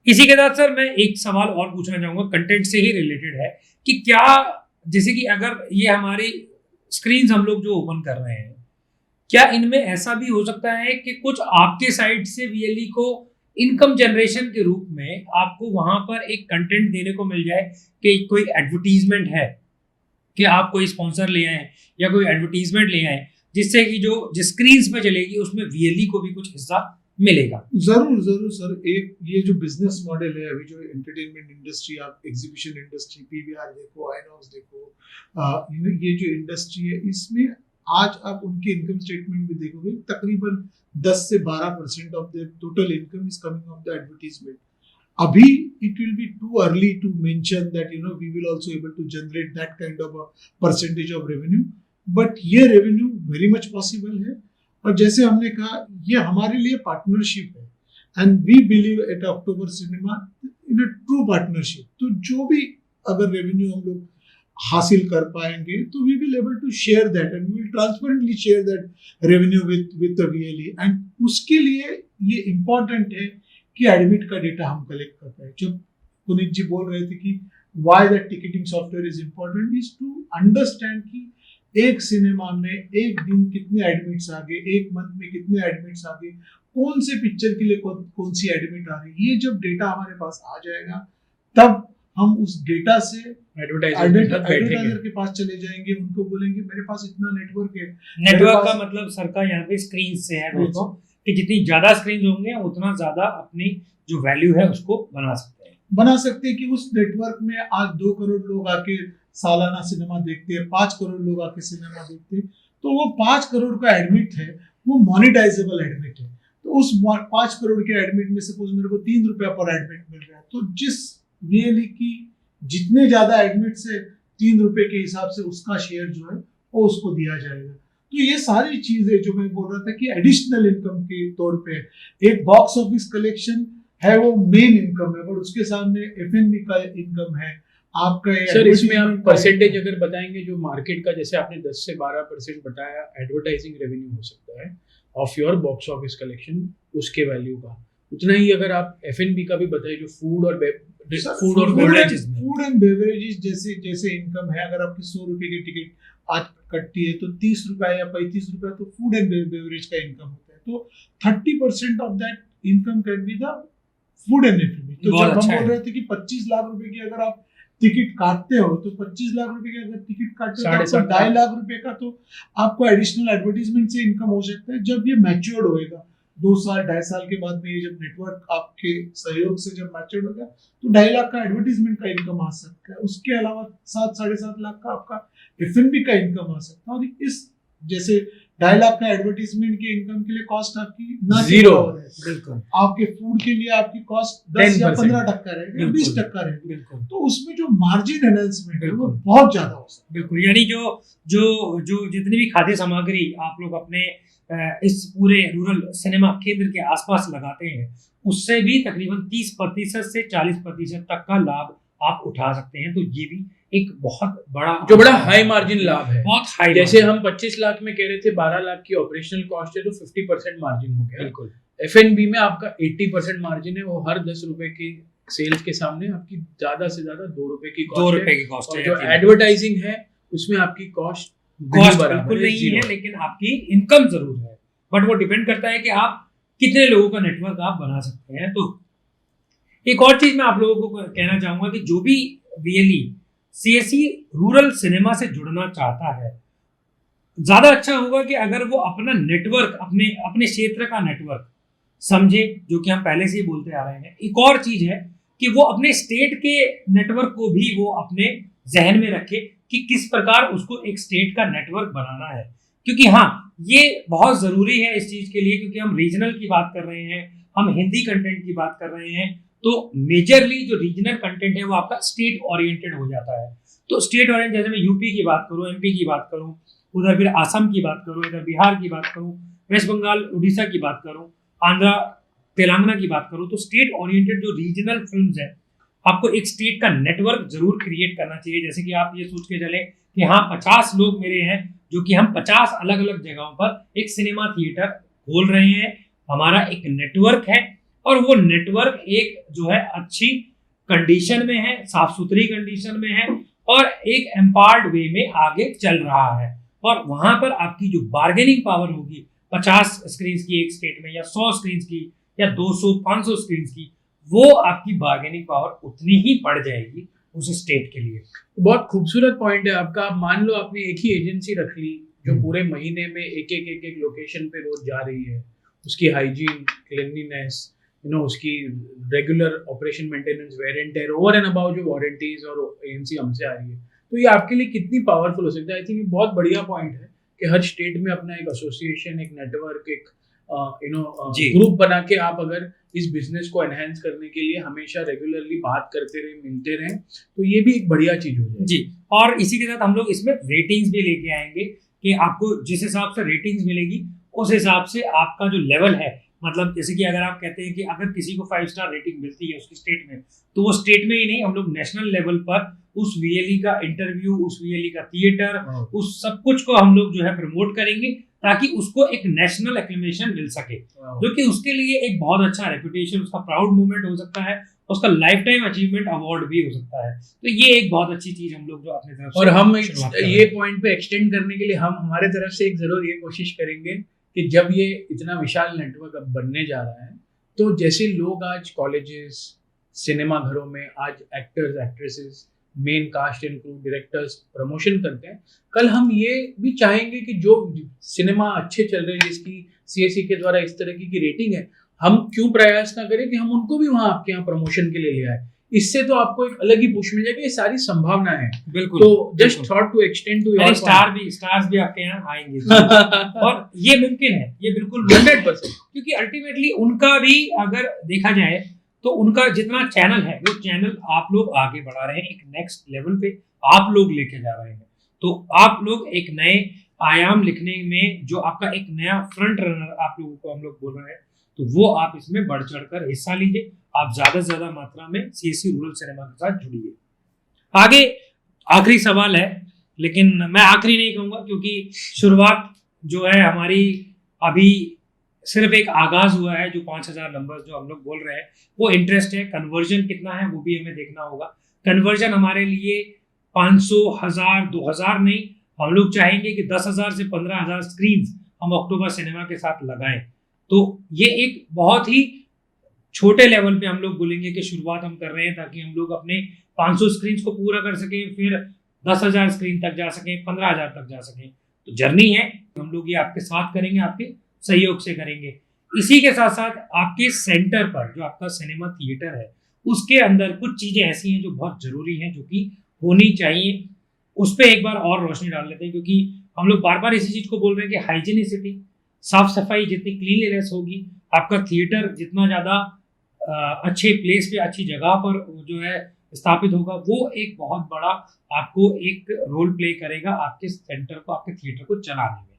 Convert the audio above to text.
इसी के साथ सर मैं एक सवाल और पूछना चाहूंगा, कंटेंट से ही रिलेटेड है कि क्या, जैसे कि अगर ये हमारी स्क्रीन हम लोग जो ओपन कर रहे हैं, क्या इनमें ऐसा भी हो सकता है कि कुछ आपके साइड से वीएलई को इनकम जनरेशन के रूप में आपको वहां पर एक कंटेंट देने को मिल जाए कि कोई एडवर्टीजमेंट है कि आप कोई स्पॉन्सर ले आए या कोई एडवर्टीजमेंट ले आए जिससे कि जो जिस स्क्रीन पे चलेगी उसमें वीएलई को भी कुछ हिस्सा मिलेगा? जरूर जरूर सर। एक ये जो बिजनेस मॉडल है अभी, जो एंटरटेनमेंट इंडस्ट्री, आप एग्जीबिशन इंडस्ट्री, पीवीआर देखो, आइनॉक्स देखो, ये जो इंडस्ट्री है, इसमें आज आप उनके इनकम स्टेटमेंट भी देखोगे, तकरीबन 10 से 12% of the total income is coming of the advertisement. अभी it will be too early to mention that we will also able to generate that kind of percentage of revenue, but ये revenue very much possible है। और जैसे हमने कहा, ये हमारे लिए पार्टनरशिप है and we believe at October cinema in a true partnership. तो जो भी अगर रेवेन्यू हम लोग हासिल कर पाएंगे तो we will able to share that and we will transparently share that revenue with the VLE. And उसके लिए ये इम्पोर्टेंट है कि एडमिट का डेटा हम कलेक्ट कर पाए। जब पुनीत जी बोल रहे थे कि why that ticketing software is important, is to understand कि एक सिनेमा में एक दिन कितने एडमिट्स आ गए, एक मंथ में कितने एडमिट्स आ गए, कौन से पिक्चर के लिए कौन सी एडमिट आ रही है। ये जब डेटा हमारे पास आ जाएगा तब हम उस डेटा से एडवर्टाइजर के पास चले जाएंगे, उनको बोलेंगे मेरे पास इतना नेटवर्क है। नेटवर्क का मतलब सर का यहाँ पे स्क्रीन से है दोस्तों, कि जितनी ज्यादा स्क्रीन होंगे उतना ज्यादा अपनी जो वैल्यू है उसको बना सकते हैं कि उस नेटवर्क में आज 2 करोड़ लोग आके सालाना सिनेमा देखते हैं, 5 करोड़ लोग आके सिनेमा देखते हैं, तो वो 5 करोड़ का एडमिट है, वो मोनेटाइजेबल एडमिट है। तो उस 5 करोड़ के एडमिट में सपोज मेरे को 3 रुपया पर एडमिट मिल रहा है, तो जिस वीएलई की जितने ज्यादा एडमिट से 3 रुपए के हिसाब से उसका शेयर जो है वो उसको दिया जाएगा। तो ये सारी चीजें जो मैं बोल रहा था कि एडिशनल इनकम के तौर पे एक बॉक्स ऑफिस कलेक्शन है, वो मेन इनकम है, बट उसके सामने एफएनबी का इनकम है आपका। सर इसमें आप परसेंटेज अगर बताएंगे जो मार्केट का, जैसे आपने 10 से 12% बताया एडवर्टाइजिंग रेवेन्यू हो सकता है of your box office collection, उसके वैल्यू का उतना ही अगर आप एफएनबी का भी बताइए, जो फूड और बेवरेजेस जैसे इनकम है। अगर आपकी 100 रुपए की टिकट आज कटती है तो 30 रुपया या 35 रुपया तो फूड एंड बेवरेज का इनकम होता है। तो 30% of that income can be the food and एफएनबी। तो जब हम बोल रहे थे कि 25 लाख रुपए की अगर आप टिकट काटते हो, तो 25 लाख रुपए की अगर टिकट काटते हो तो 2.5 लाख रुपए का तो आपको एडिशनल एडवर्टीजमेंट से इनकम हो सकता है। जब ये मैच्योर्ड होएगा 2 साल 2.5 साल के बाद में, ये जब नेटवर्क आपके सहयोग से जब मैच्योर्ड होगा तो 2.5 लाख का एडवर्टीजमेंट का इनकम आ सकता है। उसके अलावा 7-7.5 लाख का आपका एफएनबी का इनकम आ सकता है। और इस जैसे 2.5 लाख का एडवर्टीजमेंट के इनकम के लिए कॉस्ट आपकी ना जीरो, बिल्कुल। आपके फूड के लिए आपकी कॉस्ट 10 या 15% रहेगी, 20% रहेगी, तो उसमें जो मार्जिन एनहांसमेंट है वो बहुत ज्यादा हो सकता है। बिल्कुल, यानी जो जितनी भी खाद्य सामग्री आप लोग अपने इस पूरे रूरल सिनेमा केंद्र के आसपास लगाते हैं, उससे भी तकरीबन 30% से 40% तक का लाभ आप उठा सकते हैं। तो ये भी एक बहुत बड़ा हाई मार्जिन लाभ है, बहुत हाई। जैसे हम 25 लाख में कह रहे थे, 12 लाख की ऑपरेशनल कॉस्ट है तो 50% मार्जिन हो गया। बिल्कुल। एफएनबी में आपका 80% मार्जिन है, वो हर 10 रुपए की सेल्स के सामने आपकी ज्यादा से ज्यादा 2 रुपए की कॉस्ट है। जो एडवर्टाइजिंग है उसमें आपकी कॉस्ट बिल्कुल नहीं है, लेकिन आपकी इनकम जरूर है। बट वो डिपेंड करता है कि आप कितने लोगों का नेटवर्क आप बना सकते हैं। तो एक और चीज मैं आप लोगों को कहना चाहूंगा कि जो भी वीएलई सीएससी रूरल सिनेमा से जुड़ना चाहता है, ज्यादा अच्छा होगा कि अगर वो अपना नेटवर्क अपने क्षेत्र का नेटवर्क समझे, जो कि हम पहले से ही बोलते आ रहे हैं। एक और चीज है कि वो अपने स्टेट के नेटवर्क को भी वो अपने जहन में रखे कि किस प्रकार उसको एक स्टेट का नेटवर्क बनाना है। क्योंकि हाँ, ये बहुत जरूरी है इस चीज के लिए, क्योंकि हम रीजनल की बात कर रहे हैं, हम हिंदी कंटेंट की बात कर रहे हैं, तो मेजरली जो रीजनल कंटेंट है वो आपका स्टेट ओरिएंटेड हो जाता है। तो स्टेट ओरिएंटेड, जैसे मैं यूपी की बात करूँ, एमपी की बात करूँ, उधर फिर आसाम की बात करूँ, इधर बिहार की बात करूँ, वेस्ट बंगाल उड़ीसा की बात करूँ, आंध्रा तेलंगाना की बात करूँ, तो स्टेट ओरिएंटेड जो रीजनल फिल्म्स है, आपको एक स्टेट का नेटवर्क जरूर क्रिएट करना चाहिए। जैसे कि आप ये सोच के चले कि हाँ 50 लोग मेरे हैं, जो कि हम 50 अलग अलग जगहों पर एक सिनेमा थिएटर खोल रहे हैं, हमारा एक नेटवर्क है, और वो नेटवर्क एक जो है अच्छी कंडीशन में है, साफ सुथरी कंडीशन में है और एक एम्पावर्ड वे में आगे चल रहा है। और वहां पर आपकी जो बार्गेनिंग पावर होगी 50 स्क्रीन की एक स्टेट में या 100 स्क्रीन की या 200-500 स्क्रीन की, वो आपकी बार्गेनिंग पावर उतनी ही बढ़ जाएगी उस स्टेट के लिए। बहुत खूबसूरत पॉइंट है आपका। आप मान लो आपने एक ही एजेंसी रख ली जो पूरे महीने में एक लोकेशन पे रोज जा रही है, उसकी हाइजीन, क्लीनलीनेस, उसकी regular operation maintenance, wear and tear, over and about जो वारंटीज और एएमसी हमसे आ रही है, तो ये आपके लिए कितनी पावरफुल हो सकता है। आई थिंक ये बहुत बढ़िया पॉइंट है कि हर स्टेट में अपना एक एसोसिएशन, एक नेटवर्क, एक ग्रुप बना के आप अगर इस बिजनेस को एनहांस करने के लिए हमेशा रेगुलरली बात करते रहे, मिलते रहे, तो ये भी एक बढ़िया चीज हो जाएगी। जी, और इसी के साथ हम लोग इसमें रेटिंग्स भी लेके आएंगे कि आपको जिस हिसाब से रेटिंग्स मिलेगी उस हिसाब से आपका जो लेवल है, मतलब जैसे कि अगर आप कहते हैं कि अगर किसी को 5 स्टार रेटिंग मिलती है उसकी स्टेट में, तो वो स्टेट में ही नहीं, हम लोग नेशनल लेवल पर उस वीएलई का इंटरव्यू, उस वीएलई का थिएटर, उस सब कुछ को हम लोग जो है प्रमोट करेंगे ताकि उसको एक नेशनल एक्लेमेशन मिल सके, जो कि उसके लिए एक बहुत अच्छा रेपुटेशन, उसका प्राउड मूवमेंट हो सकता है, उसका लाइफ टाइम अचीवमेंट अवार्ड भी हो सकता है। तो ये एक बहुत अच्छी चीज हम लोग जो अपने तरफ और हम ये पॉइंट पे एक्सटेंड करने के लिए हम हमारे तरफ से एक जरूर ये कोशिश करेंगे कि जब ये इतना विशाल नेटवर्क अब बनने जा रहा है, तो जैसे लोग आज कॉलेजेस, सिनेमा घरों में आज actors, actresses, main cast and crew, directors promotion करते हैं, कल हम ये भी चाहेंगे कि जो सिनेमा अच्छे चल रहे हैं, जिसकी सीएससी के द्वारा इस तरह की रेटिंग है, हम क्यों प्रयास ना करें कि हम उनको भी वहां आपके यहाँ प्रमोशन के लिए ले आए। इससे तो आपको एक अलग ही पुश मिल जाएगी। ये सारी संभावना है। बिल्कुल। तो just thought to extend to your stars भी आपके यहाँ आएंगे और ये मुमकिन है, ये बिल्कुल 100%, क्योंकि अल्टीमेटली उनका भी अगर देखा जाए तो उनका जितना चैनल है वो चैनल आप लोग आगे बढ़ा रहे हैं, एक नेक्स्ट लेवल पे आप लोग लेके जा रहे हैं। तो आप लोग एक नए आयाम लिखने में जो आपका एक नया फ्रंट रनर आप लोगों को हम लोग बोल रहे हैं, तो वो आप इसमें बढ़ चढ़ कर हिस्सा लीजिए। आप ज्यादा से ज्यादा मात्रा में सीएससी रूरल सिनेमा के साथ जुड़िए। आगे आखिरी सवाल है, लेकिन मैं आखिरी नहीं कहूंगा क्योंकि शुरुआत जो है हमारी अभी सिर्फ एक आगाज हुआ है। जो 5000 नंबर जो हम लोग बोल रहे हैं वो इंटरेस्ट है, कन्वर्जन कितना है वो भी हमें देखना होगा। कन्वर्जन हमारे लिए 500, 1000, 2000 नहीं, हम लोग चाहेंगे कि 10,000 से 15,000 स्क्रीन हम अक्टूबर सिनेमा के साथ लगाएं। तो ये एक बहुत ही छोटे लेवल पे हम लोग बोलेंगे कि शुरुआत हम कर रहे हैं ताकि हम लोग अपने 500 स्क्रीन को पूरा कर सकें, फिर 10,000 स्क्रीन तक जा सकें, 15,000 तक जा सकें। तो जर्नी है, हम लोग ये आपके साथ करेंगे, आपके सहयोग से करेंगे। इसी के साथ साथ आपके सेंटर पर जो आपका सिनेमा थिएटर है उसके अंदर कुछ चीजें ऐसी हैं जो बहुत जरूरी हैं, जो कि होनी चाहिए। उस पर एक बार और रोशनी डाल लेते हैं, क्योंकि हम लोग बार बार इसी चीज को बोल रहे हैं कि हाइजीनिसिटी, साफ सफाई जितनी क्लीनलीनेस होगी, आपका थिएटर जितना ज्यादा अच्छे प्लेस पे, अच्छी जगह पर जो है स्थापित होगा, वो एक बहुत बड़ा आपको एक रोल प्ले करेगा आपके सेंटर को, आपके थिएटर को चलाने में।